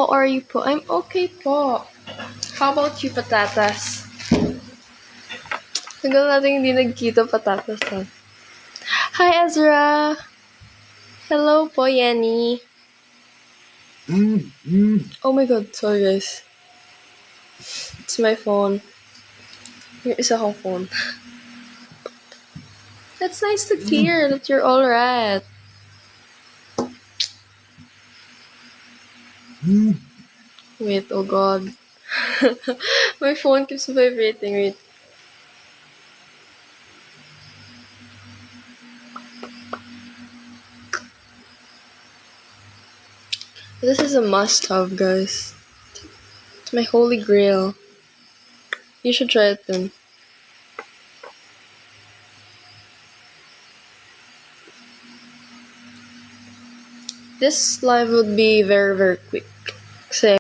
How are you po? I'm okay po. How about you, patatas? Tagal natin hindi nagkita, patatas ha. Hi, Ezra! Hello po, Yenny. Oh my god, sorry guys. It's my phone. Yung isa kong phone. That's nice to hear that you're alright. Wait, oh god. My phone keeps vibrating. Wait. This is a must-have, guys. It's my holy grail. You should try it then. This live would be very, very quick. Kasi